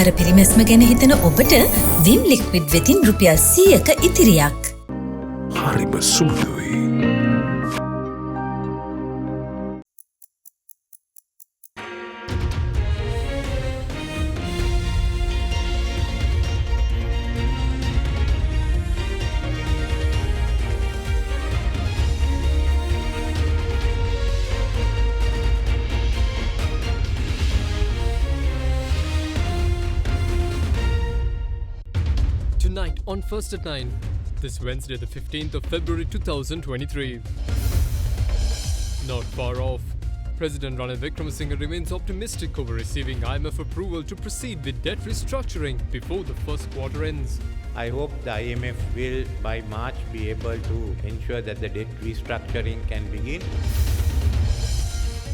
අර පිරිමැස්ම ගැන හිතන ඔබට විම් ලික්විඩ් වෙතින් රුපියල් 100ක ඉතිරියක්. හරිම සුළුයි. Tonight on First at 9, this Wednesday the 15th of February 2023. Not far off, President Ranil Wickremesinghe remains optimistic over receiving IMF approval to proceed with debt restructuring before the first quarter ends. I hope the IMF will by March be able to ensure that the debt restructuring can begin.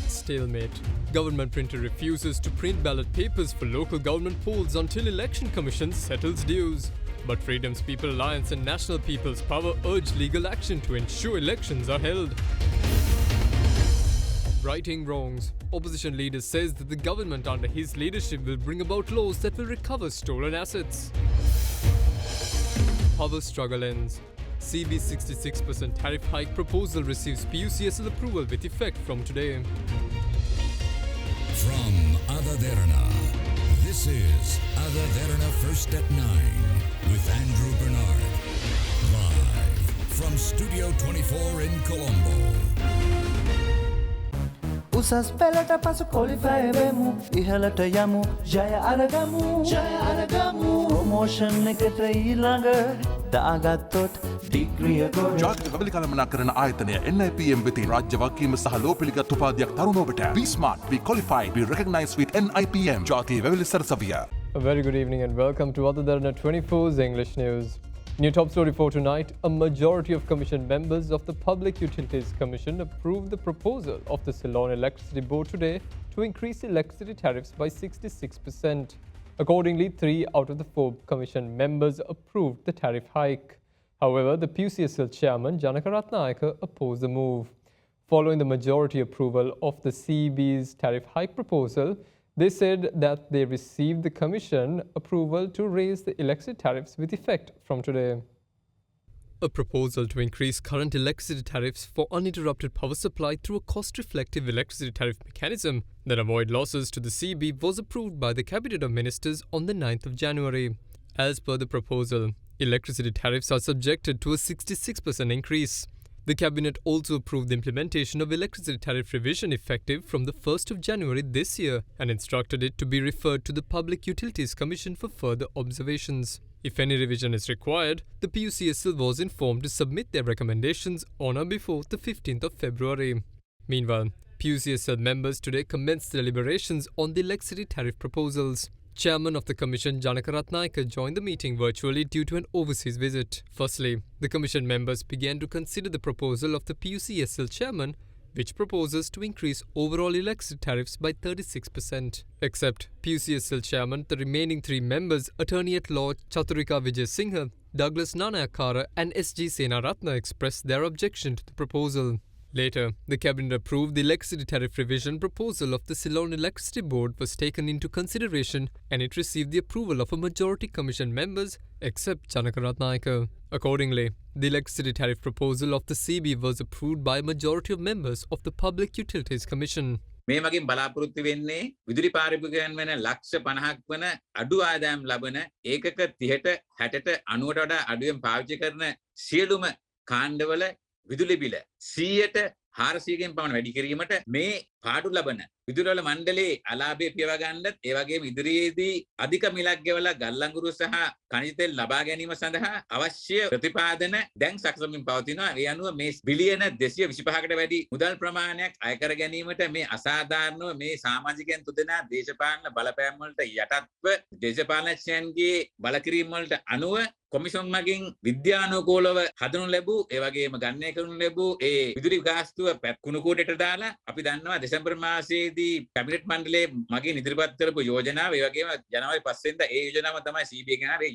Stalemate. Government printer refuses to print ballot papers for local government polls until Election Commission settles dues. But Freedom's People Alliance and National People's Power urge legal action to ensure elections are held. Righting wrongs. Opposition leader says that the government under his leadership will bring about laws that will recover stolen assets. Power struggle ends. CB's 66% tariff hike proposal receives PUCSL approval with effect from today. From AdaDerana, this is AdaDerana First at 9 with Andrew Bernard. Live from Studio 24 in Colombo. උසස් පෙළට පසු qualify වෙමු ඉහළට යමු ජය අරගමු promotion එකට ඊළඟ දාගත්තොත් ඩිග්‍රිය ගොඩ ජාතික කබලිකලමනා කරන ආයතනය NIPM වෙතින් රාජ්‍ය වගකීම සහ ලෝපිළිගත් උපාධියක් තරුණ ඔබට Be smart, be qualified, be recognized with NIPM ජාතිය වැවිලි සරසවිය. A very good evening and welcome to AdaDerana 24's English News. New top story for tonight, a majority of Commission members of the Public Utilities Commission approved the proposal of the Ceylon Electricity Board today to increase electricity tariffs by 66%. Accordingly, 3 out of the 4 Commission members approved the tariff hike. However, the PUCSL chairman, Janaka Ratnayaka, opposed the move. Following the majority approval of the CEB's tariff hike proposal, they said that they received the Commission approval to raise the electricity tariffs with effect from today. A proposal to increase current electricity tariffs for uninterrupted power supply through a cost-reflective electricity tariff mechanism that avoid losses to the CB was approved by the Cabinet of Ministers on the 9th of January. As per the proposal, electricity tariffs are subjected to a 66% increase. The Cabinet also approved the implementation of electricity tariff revision effective from the 1st of January this year and instructed it to be referred to the Public Utilities Commission for further observations. If any revision is required, the PUCSL was informed to submit their recommendations on or before the 15th of February. Meanwhile, PUCSL members today commenced deliberations on the electricity tariff proposals. Chairman of the Commission, Janaka Ratnayaka, joined the meeting virtually due to an overseas visit. Firstly, the Commission members began to consider the proposal of the PUCSL chairman, which proposes to increase overall electricity tariffs by 36%. Except PUCSL chairman, the remaining 3 members, Attorney at Law Chaturika Vijay Singha, Douglas Nanayakara and SG Senaratna expressed their objection to the proposal. Later, the Cabinet approved the electricity tariff revision proposal of the Ceylon Electricity Board was taken into consideration and it received the approval of a majority Commission members except Janaka Ratnayaka. Accordingly, the electricity tariff proposal of the CB was approved by a majority of members of the Public Utilities Commission. මේ මගින් බලාපොරොත්තු වෙන්නේ විදුලි පාරිභෝගිකයන් වෙන ලක්ෂ 50ක් වන අඩු ආදායම් ලබන ඒකක 30ට 60ට 90ට වඩා අඩුවෙන් පාවිච්චි කරන සියලුම කාණ්ඩවල විදුලි බිල 100ට 400කින් පමණ වැඩි කිරීමට මේ පාඩු ලබන විදුලි වල මණ්ඩලයේ අලාභය පියවා ගන්නත් ඒ වගේම ඉදිරියේදී අධික මිලක් ගෙවලා ගල්ලංගුරු සහ කනිජ තෙල් ලබා ගැනීම සඳහා අවශ්‍ය ප්‍රතිපාදන දැන් සකසමින් පවතිනවා. ඒ අනුව මේ බිලියන 225කට වැඩි මුදල් ප්‍රමාණයක් අය කර ගැනීමට මේ අසාධාරණව මේ සමාජිකයන් තුදෙනා දේශපාලන බලපෑම් වලට යටත්ව දේශපාලනඥයන්ගේ බලකිරීම වලට අනුව කොමිෂන් මගින් විද්‍යානුකූලව හදනු ලැබූ ඒ වගේම ගණනය කරනු ලැබූ ඒ විදුලි ගාස්තුව කුණු කූටට දාලා අපි දන්නවා දෙසැම්බර් මාසයේදී කැබිනට් මණ්ඩලයේ මගින් ඉදිරිපත් කරපු යෝජනාව ඒ වගේම ජනවාරි 5 වෙනිදා ඒ යෝජනාව තමයි CBA ගෙනාවේ.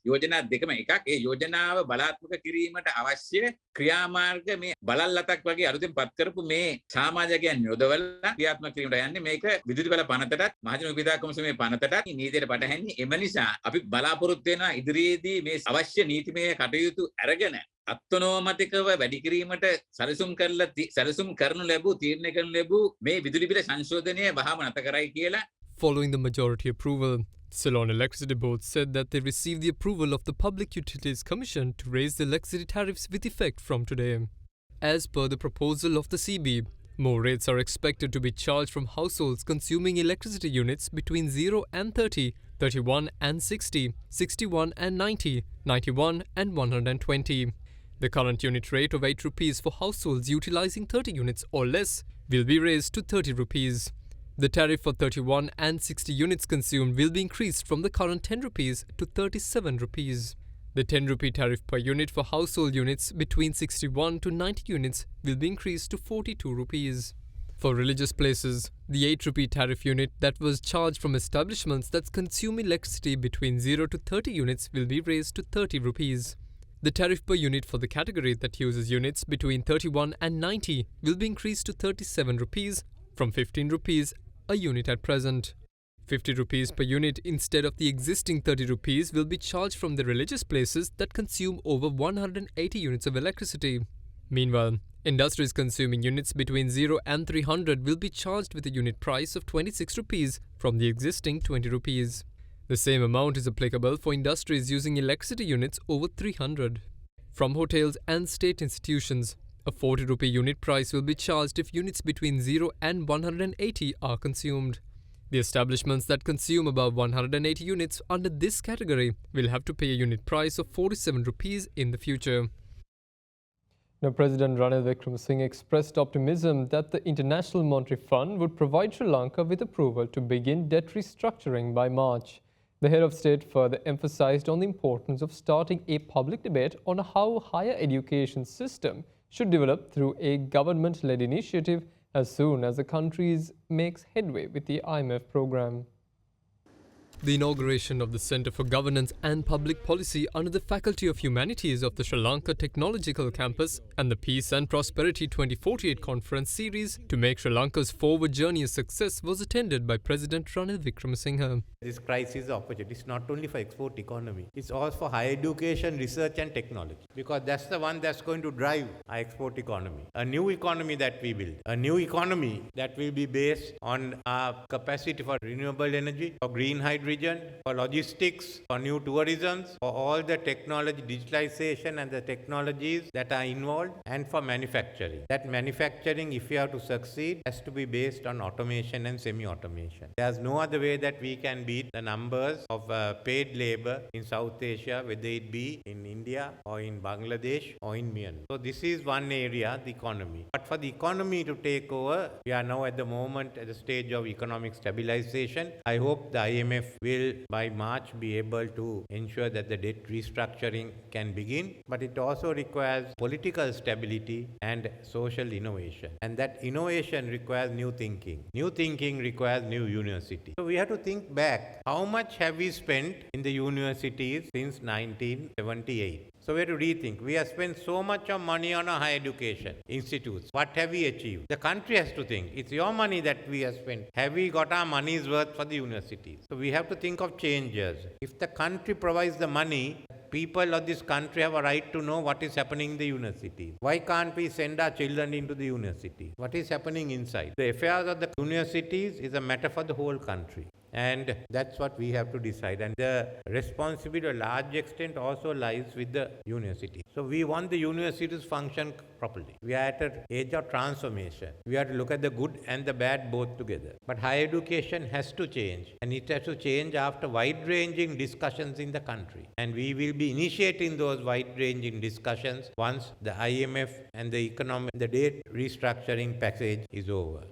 යෝජනා දෙකම එකක්. ඒ යෝජනාව බලාත්මක කිරීමට අවශ්‍ය ක්‍රියාමාර්ග මේ බලල් ලතක් වගේ අලුතෙන් පත් කරපු මේ සමාජයන් යොදවලා ක්‍රියාත්මක කිරීමට යන්නේ. මේක විදුලි බල පනතටත් මහජන විවිධ කොමිසමේ පනතටත් නීතියට පටහැන්නේ. එම නිසා අපි බලාපොරොත්තු වෙනවා ඉදිරියේදී මේ අවශ්‍ය නීතිමය කටයුතු අරගෙන අත්නෝමතිකව වැඩි කිරීමට සැලසුම් කරනු ලැබූ තීරණය කරනු ලැබූ මේ විදුලි බිල සංශෝධනය වහාම නැත කරයි කියලා. Following the majority approval, Ceylon Electricity Board said that they received the approval of the Public Utilities Commission to raise the electricity tariffs with effect from today. As per the proposal of the CB, more rates are expected to be charged from households consuming electricity units between 0 and 30, 31 and 60, 61 and 90, 91 and 120. The current unit rate of 8 rupees for households utilizing 30 units or less will be raised to 30 rupees. The tariff for 31 and 60 units consumed will be increased from the current 10 rupees to 37 rupees. The 10 rupee tariff per unit for household units between 61 to 90 units will be increased to 42 rupees. For religious places, the 8 rupee tariff unit that was charged from establishments that consume electricity between 0 to 30 units will be raised to 30 rupees. The tariff per unit for the category that uses units between 31 and 90 will be increased to 37 rupees from 15 rupees a unit at present. 50 rupees per unit instead of the existing 30 rupees will be charged from the religious places that consume over 180 units of electricity. Meanwhile, industries consuming units between 0 and 300 will be charged with a unit price of 26 rupees from the existing 20 rupees. The same amount is applicable for industries using electricity units over 300. From hotels and state institutions, a 40 rupee unit price will be charged if units between 0 and 180 are consumed. The establishments that consume above 180 units under this category will have to pay a unit price of 47 rupees in the future. Now, President Ranil Wickremesinghe expressed optimism that the International Monetary Fund would provide Sri Lanka with approval to begin debt restructuring by March. The head of state further emphasized on the importance of starting a public debate on how higher education system should develop through a government-led initiative as soon as the country makes headway with the IMF program. The inauguration of the Centre for Governance and Public Policy under the Faculty of Humanities of the Sri Lanka Technological Campus and the Peace and Prosperity 2048 conference series to make Sri Lanka's forward journey a success was attended by President Ranil Wickremesinghe. This crisis is opportunity. It's not only for export economy. It's also for higher education, research and technology. Because that's the one that's going to drive our export economy. A new economy that we build. A new economy that will be based on our capacity for renewable energy, for green hydrogen, for logistics, for new tourism, for all the technology, digitalization and the technologies that are involved, and for manufacturing. That manufacturing, if we have to succeed, has to be based on automation and semi-automation. There's no other way that we can beat the numbers of paid labor in South Asia, whether it be in India or in Bangladesh or in Myanmar. So this is one area, the economy. But for the economy to take over, we are now at the moment at the stage of economic stabilization. I hope the IMF will by March be able to ensure that the debt restructuring can begin, but it also requires political stability and social innovation. And that innovation requires new thinking. New thinking requires new university. So we have to think back, how much have we spent in the universities since 1978? So we have to rethink. We have spent so much of money on our higher education institutes. What have we achieved? The country has to think. It's your money that we have spent. Have we got our money's worth for the universities? So we have to think of changes. If the country provides the money, people of this country have a right to know what is happening in the universities. Why can't we send our children into the university? What is happening inside? The affairs of the universities is a matter for the whole country. And that's what we have to decide. And the responsibility to a large extent also lies with the university. So we want the universities to function properly. We are at an age of transformation. We have to look at the good and the bad both together. But higher education has to change. And it has to change after wide-ranging discussions in the country. And we will be initiating those wide-ranging discussions once the IMF and the debt restructuring package is over.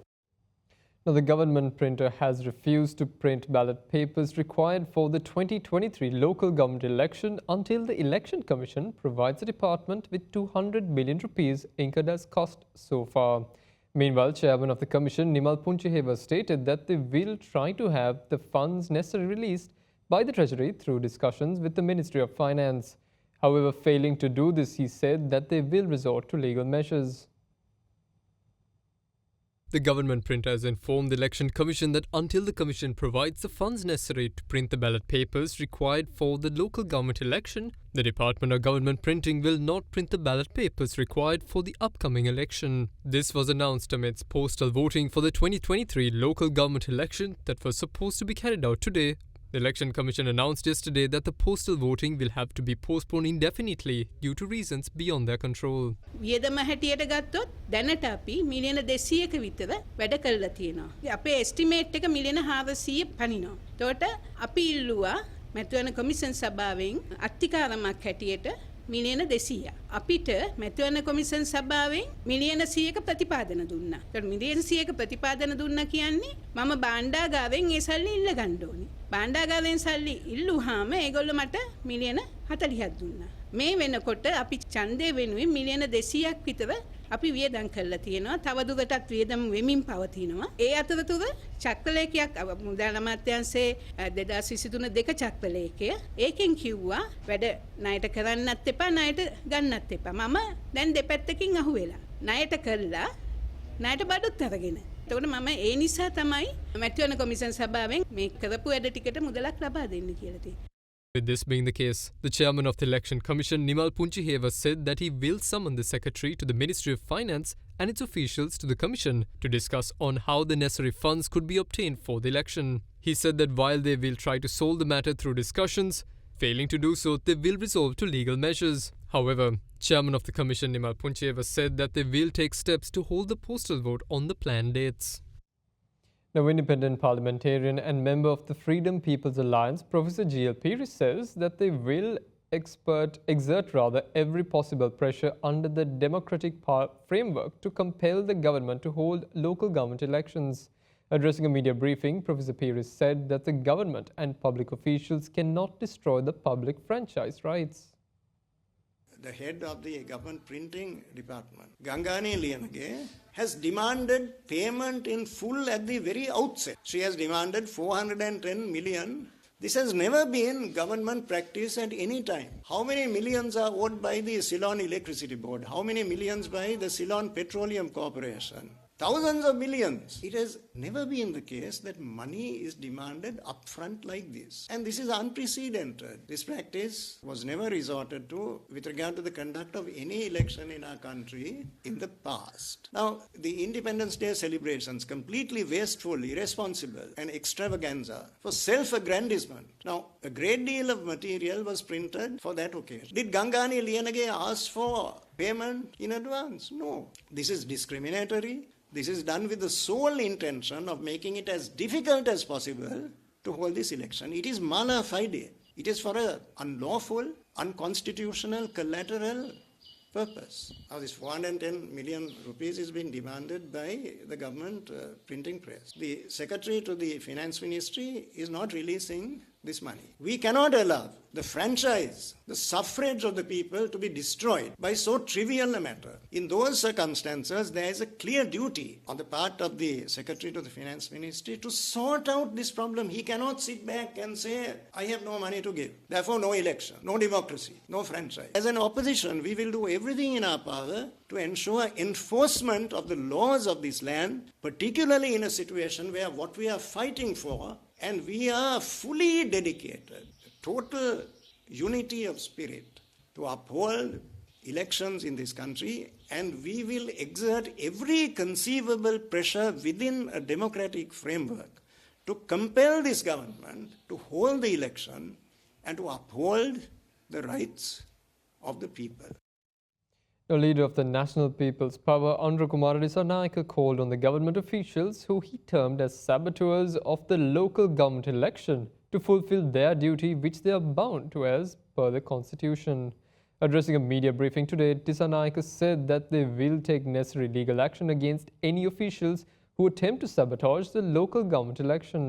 Now, the government printer has refused to print ballot papers required for the 2023 local government election until the Election Commission provides the department with 200 billion rupees incurred as cost so far. Meanwhile, Chairman of the Commission, Nimal Puncheheva, stated that they will try to have the funds necessary released by the Treasury through discussions with the Ministry of Finance. However, failing to do this, he said that they will resort to legal measures. The government printer has informed the Election Commission that until the Commission provides the funds necessary to print the ballot papers required for the local government election, the Department of Government Printing will not print the ballot papers required for the upcoming election. This was announced amidst postal voting for the 2023 local government election that was supposed to be carried out today. The Election Commission announced yesterday that the postal voting will have to be postponed indefinitely due to reasons beyond their control. වියදම හැටියට ගත්තොත් දැනට අපි මිලියන 200ක විතර වැඩ කරලා තියෙනවා. අපේ එස්ටිමේට් එක මිලියන 400 පනිනවා. එතකොට අපි ඉල්ලුවා මැතිවරණ කොමිෂන් සභාවෙන් අත්තිකාරමක් හැටියට මිලියන 200. අපිට මැතිවරණ කොමිෂන් සභාවෙන් මිලියන 100ක ප්‍රතිපාදන දුන්නා. එතකොට මිලියන 100ක ප්‍රතිපාදන දුන්නා කියන්නේ මම භාණ්ඩාගාරයෙන් ඒ සල්ලි ඉල්ල ගන්න ඕනේ. භාණ්ඩාගාරයෙන් සල්ලි ඉල්ලුවාම ඒගොල්ලෝ මට මිලියන 40ක් දුන්නා. මේ වෙනකොට අපි ඡන්දය වෙනුවෙන් මිලියන 200ක් විතර අපි වියදම් කරලා තියෙනවා. තවදුරටත් වියදම් වෙමින් පවතිනවා. ඒ අතරතුර චක්‍රලේඛයක් මුදල් අමාත්‍යාංශයේ 2023 දෙක චක්‍රලේඛය ඒකෙන් කිව්වා වැඩ ණයට කරන්නත් එපා ණයට ගන්නත් එපා. මම දැන් දෙපැත්තකින් අහුවෙලා ණයට කළා ණයට බඩුත් අරගෙන. එතකොට මම ඒ නිසා තමයි මැතිවරණ කොමිෂන් සභාවෙන් මේ කරපු වැඩ ටිකට මුදලක් ලබා දෙන්න කියලා තියෙන්නේ. With this being the case, the chairman of the Election Commission, Nimal Puncheheva, said that he will summon the secretary to the Ministry of Finance and its officials to the Commission to discuss on how the necessary funds could be obtained for the election. He said that while they will try to solve the matter through discussions, failing to do so, they will resort to legal measures. However, chairman of the Commission, Nimal Puncheheva, said that they will take steps to hold the postal vote on the planned dates. Now, independent parliamentarian and member of the Freedom People's Alliance, Professor G.L. Pires, says that they will exert every possible pressure under the democratic framework to compel the government to hold local government elections. Addressing a media briefing, Professor Pires said that the government and public officials cannot destroy the public franchise rights. The head of the government printing department, Gangani Liyanage, has demanded payment in full at the very outset. She has demanded 410 million. This has never been government practice at any time. How many millions are owed by the Ceylon Electricity Board? How many millions by the Ceylon Petroleum Corporation? Thousands of millions. It has never been the case that money is demanded upfront like this. And this is unprecedented. This practice was never resorted to with regard to the conduct of any election in our country in the past. Now, the Independence Day celebrations, completely wasteful, irresponsible, and extravaganza for self-aggrandizement. Now, a great deal of material was printed for that occasion. Did Gangani Liyanage ask for payment in advance? No. This is discriminatory. This is done with the sole intention of making it as difficult as possible to hold this election. It is mala fide. It is for an unlawful, unconstitutional, collateral purpose. Now this 410 million rupees is being demanded by the government printing press. The secretary to the finance ministry is not releasing this money. We cannot allow the franchise, the suffrage of the people to be destroyed by so trivial a matter. In those circumstances, there is a clear duty on the part of the secretary to the finance ministry to sort out this problem. He cannot sit back and say, I have no money to give. Therefore, no election, no democracy, no franchise. As an opposition, we will do everything in our power to ensure enforcement of the laws of this land, particularly in a situation where what we are fighting for, and we are fully dedicated, total unity of spirit to uphold elections in this country, and we will exert every conceivable pressure within a democratic framework to compel this government to hold the election and to uphold the rights of the people. The leader of the National People's Power, Andhra Kumara Dissanayake, called on the government officials who he termed as saboteurs of the local government election to fulfill their duty which they are bound to as per the constitution. Addressing a media briefing today, Dissanayake said that they will take necessary legal action against any officials who attempt to sabotage the local government election.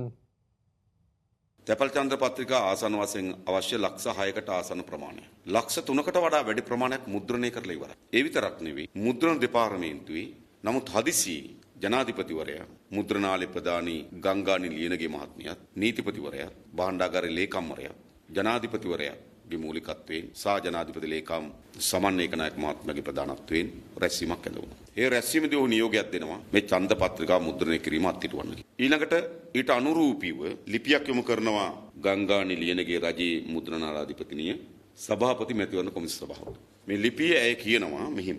තැපල් චන්ද්‍ර පත්‍රිකා ආසන වශයෙන් අවශ්‍ය ලක්ෂ 6කට ආසන ප්‍රමාණය. ලක්ෂ 3කට වඩා වැඩි ප්‍රමාණයක් මුද්‍රණය කරලා ඉවරයි. ඒ විතරක් නෙවෙයි මුද්‍රණ දෙපාර්තමේන්තුවේ නමුත් හදිසියේ ජනාධිපතිවරයා මුද්‍රණාලය ප්‍රධානී ගංගානි ලියනගේ මහත්මියත් නීතිපතිවරයා භාණ්ඩාගාරයේ ලේකම්වරයා ජනාධිපතිවරයාගේ මූලිකත්වයෙන් සහ ජනාධිපති ලේකම් සමන්වේක නායක මහත්මයාගේ ප්‍රධානත්වයෙන් රැස්වීමක් ඇඳවුණා. ඒ රැස්වීමේදී ඔහු නියෝගයක් දෙනවා මේ ඡන්ද පත්‍රිකා මුද්‍රණය කිරීම අත්හිටුවන්න. ඊළඟට ඊට අනුරූපීව ලිපියක් යොමු කරනවා ගංගානි ලියනගේ රජයේ මුද්‍රණාලාධිපතිනිය සභාපති මැතිවරණ කොමිසම සභාවට. මේ ලිපියේ ඇය කියනවා මෙහිම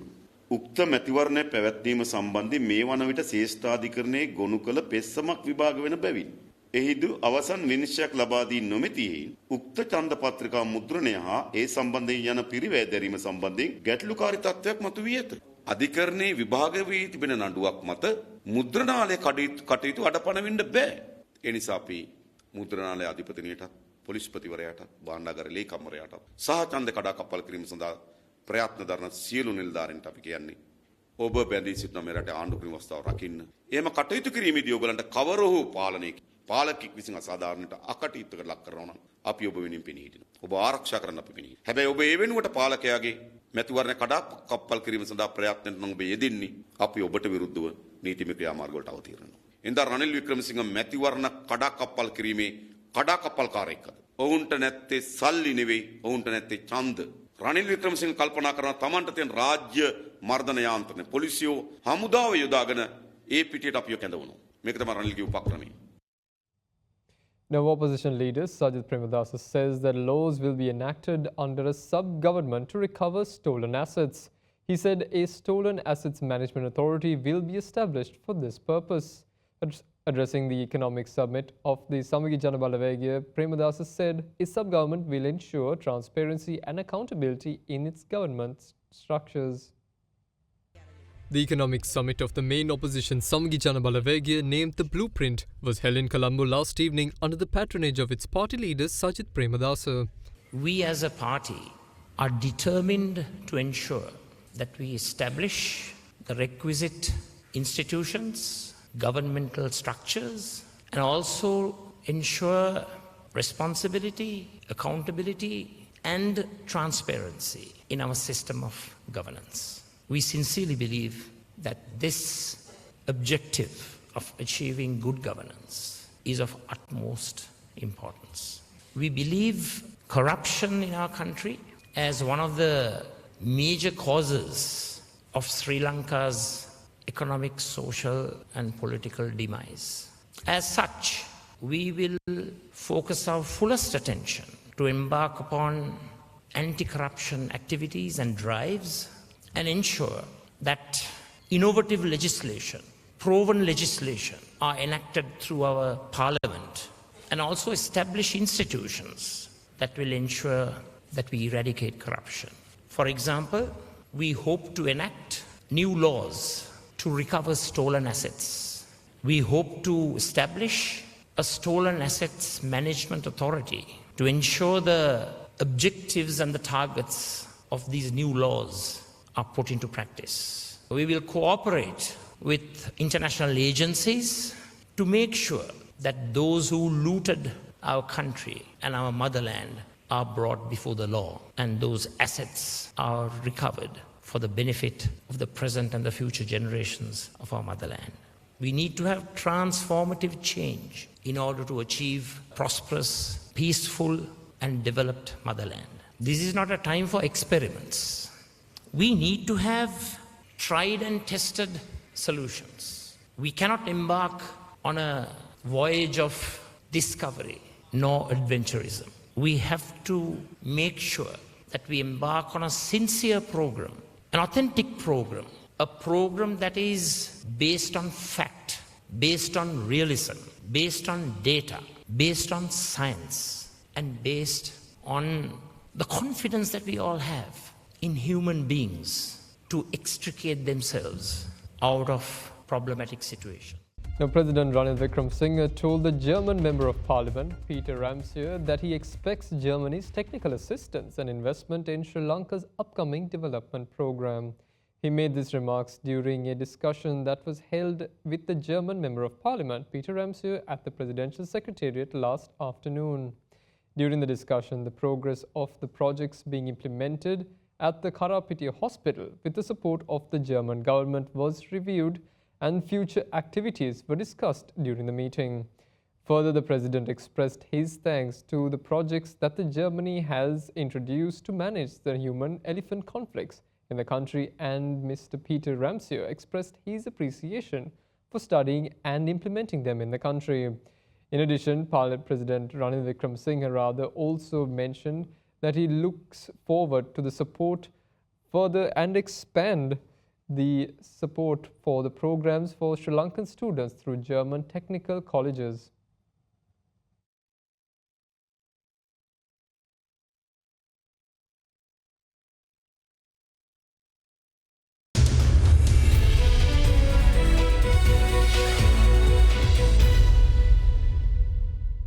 උක්ත මැතිවරණ පැවැත්වීම සම්බන්ධයෙන් මේ වන විට ශ්‍රේෂ්ඨාධිකරණයේ ගොනු කළ පෙස්සමක් විභාග වෙන බැවින් එහිදු අවසන් විනිශ්චයක් ලබා දී නොමැතියි උක්ත ඡන්ද පත්‍රිකා මුද්‍රණය හා ඒ සම්බන්ධයෙන් යන පිරිවැය දැරීම සම්බන්ධයෙන් ගැටලුකාරී තත්ත්වයක් මතුවී ඇත. අධිකරණයේ විභාග වී තිබෙන නඩුවක් මත මුද්‍රණාලය කටයුතු අඩපණ බෑ. ඒ නිසා අපි මුද්‍රණාලය අධිපතිනියටත් පොලිස්පතිවරයාටත් භාණ්ඩාගාර ලේකම්වරයාටත් සහ ඡන්ද කඩා කප්පල් කිරීම සඳහා ප්‍රයත්න දරන සියලු නිලධාරීන්ට අපි කියන්නේ ඔබ බැඳී සිටින මේ රටේ ආණ්ඩුක්‍රම ව්‍යවස්ථාව රකින්න. එහෙම කටයුතු කිරීමේදී ඔයගලන්ට කවර හෝ පාලකෙක් විසින් අසාධාරණට අකටයුත්තකට ලක් කරනවා නම් අපි ඔබ වෙනින් පෙනී හිටිනවා. ඔබ ආරක්ෂා කරන්න අපි පෙනී හිටිනවා. හැබැයි ඔබ ඒ වෙනුවට පාලකයාගේ මැතිවරණ කඩා කප්පල් කිරීම සඳහා ප්‍රයත්නට නම් ඔබ යෙදෙන්නේ අපි ඔබට විරුද්ධව නීතිමය ක්‍රියාමාර්ග වලට අවතීර්ණ වෙනවා. එඳා රනිල් වික්‍රමසිංහ මැතිවරණ කඩා කප්පල් කිරීමේ කඩා කප්පල්කාරයෙක්ද? ඔවුන්ට නැත්තේ සල්ලි නෙවෙයි, ඔවුන්ට නැත්තේ ඡන්ද. රනිල් වික්‍රමසිංහ කල්පනා කරන තමන්ට තියෙන රාජ්‍ය මර්ධන යාන්ත්‍රණය පොලිසිය හමුදාව යොදාගෙන ඒ පිටියට අපිව කැඳවනවා. මේක තමයි රනිල්ගේ උපක්‍රමය. Now, opposition leader Sajid Premadasa says that laws will be enacted under a sub-government to recover stolen assets. He said a stolen assets management authority will be established for this purpose. Addressing the economic summit of the Samagi Janabalawegya, Premadasa said a sub-government will ensure transparency and accountability in its government structures. The economic summit of the main opposition Samagi Janabalawegya, named the Blueprint, was held in Colombo last evening under the patronage of its party leader Sajid Premadasa. We as a party are determined to ensure that we establish the requisite institutions, governmental structures, and also ensure responsibility, accountability, and transparency in our system of governance. We sincerely believe that this objective of achieving good governance is of utmost importance. We believe corruption in our country as one of the major causes of Sri Lanka's economic, social, and political demise. As such, we will focus our fullest attention to embark upon anti-corruption activities and drives and ensure that innovative legislation, proven legislation are enacted through our parliament and also establish institutions that will ensure that we eradicate corruption. For example, we hope to enact new laws to recover stolen assets. We hope to establish a stolen assets management authority to ensure the objectives and the targets of these new laws are put into practice. We will cooperate with international agencies to make sure that those who looted our country and our motherland are brought before the law and those assets are recovered for the benefit of the present and the future generations of our motherland. We need to have transformative change in order to achieve prosperous, peaceful, and developed motherland. This is not a time for experiments. We need to have tried and tested solutions. We cannot embark on a voyage of discovery nor adventurism. We have to make sure that we embark on a sincere program, an authentic program, a program that is based on fact, based on realism, based on data, based on science, and based on the confidence that we all have in human beings to extricate themselves out of problematic situations. Now, President Ranil Wickremesinghe told the German Member of Parliament, Peter Ramsauer, that he expects Germany's technical assistance and investment in Sri Lanka's upcoming development program. He made these remarks during a discussion that was held with the German Member of Parliament, Peter Ramsauer, at the Presidential Secretariat last afternoon. During the discussion, the progress of the projects being implemented at the Karapiti Hospital with the support of the German government was reviewed, and future activities were discussed during the meeting. Further, the President expressed his thanks to the projects that Germany has introduced to manage the human-elephant conflicts in the country, and Mr. Peter Ramsauer expressed his appreciation for studying and implementing them in the country. In addition, Parliament President Ranil Wickremesinghe also mentioned that he looks forward to the support further and expand the support for the programs for Sri Lankan students through German technical colleges.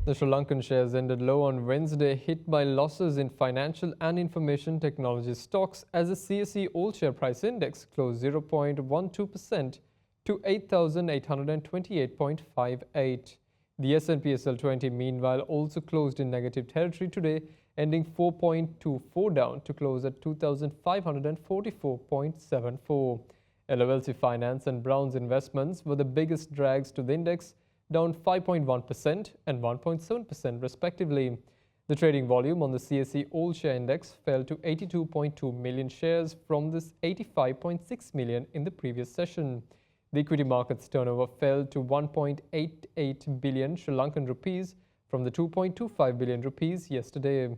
The Sri Lankan shares ended low on Wednesday, hit by losses in financial and information technology stocks as the CSE All Share Price Index closed 0.12% to 8,828.58. The S&P SL20 meanwhile also closed in negative territory today, ending 4.24 down to close at 2,544.74. LOLC Finance and Brown's Investments were the biggest drags to the index, down 5.1% and 1.7% respectively. The trading volume on the CSE All Share Index fell to 82.2 million shares from this 85.6 million in the previous session. The equity market's turnover fell to 1.88 billion Sri Lankan rupees from the 2.25 billion rupees yesterday.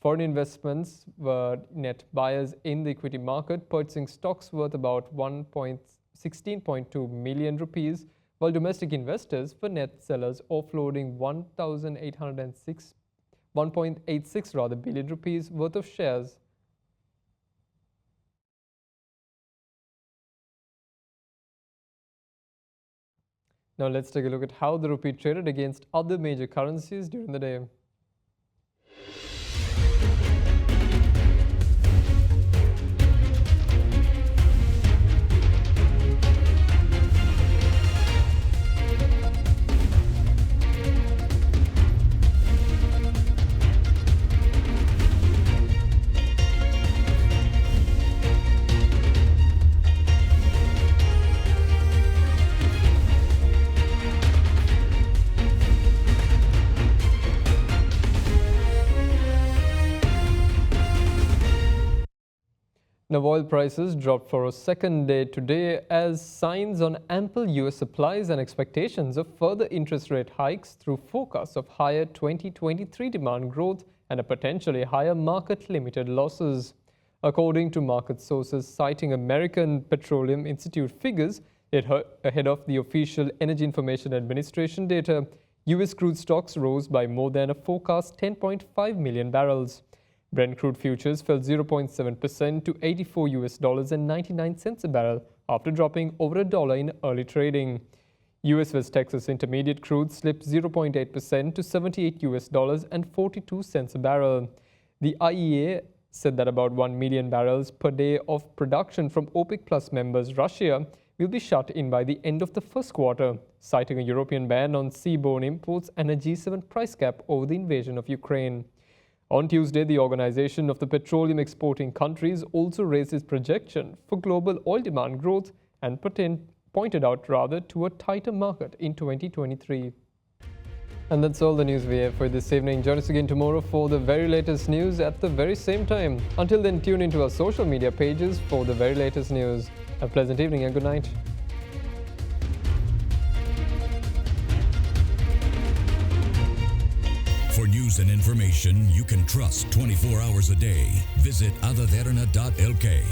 Foreign investments were net buyers in the equity market, purchasing stocks worth about 1.16.2 million rupees, while domestic investors were net sellers, offloading 1.86 billion rupees worth of shares. Now let's take a look at how the rupee traded against other major currencies during the day. Now, oil prices dropped for a second day today as signs on ample US supplies and expectations of further interest rate hikes through forecasts of higher 2023 demand growth and a potentially higher market-limited losses. According to market sources citing American Petroleum Institute figures ahead of the official Energy Information Administration data, US crude stocks rose by more than a forecast 10.5 million barrels. Brent crude futures fell 0.7% to $84.99 a barrel after dropping over $1 in early trading. US West Texas Intermediate crude slipped 0.8% to $78.42 a barrel. The IEA said that about 1 million barrels per day of production from OPEC Plus members Russia will be shut in by the end of the first quarter, citing a European ban on seaborne imports and a G7 price cap over the invasion of Ukraine. On Tuesday, the Organization of the Petroleum Exporting Countries also raised its projection for global oil demand growth and pointed out to a tighter market in 2023. And that's all the news we have for this evening. Join us again tomorrow for the very latest news at the very same time. Until then, tune into our social media pages for the very latest news. A pleasant evening and good night. For news and information you can trust 24 hours a day, visit AdaDerana.lk.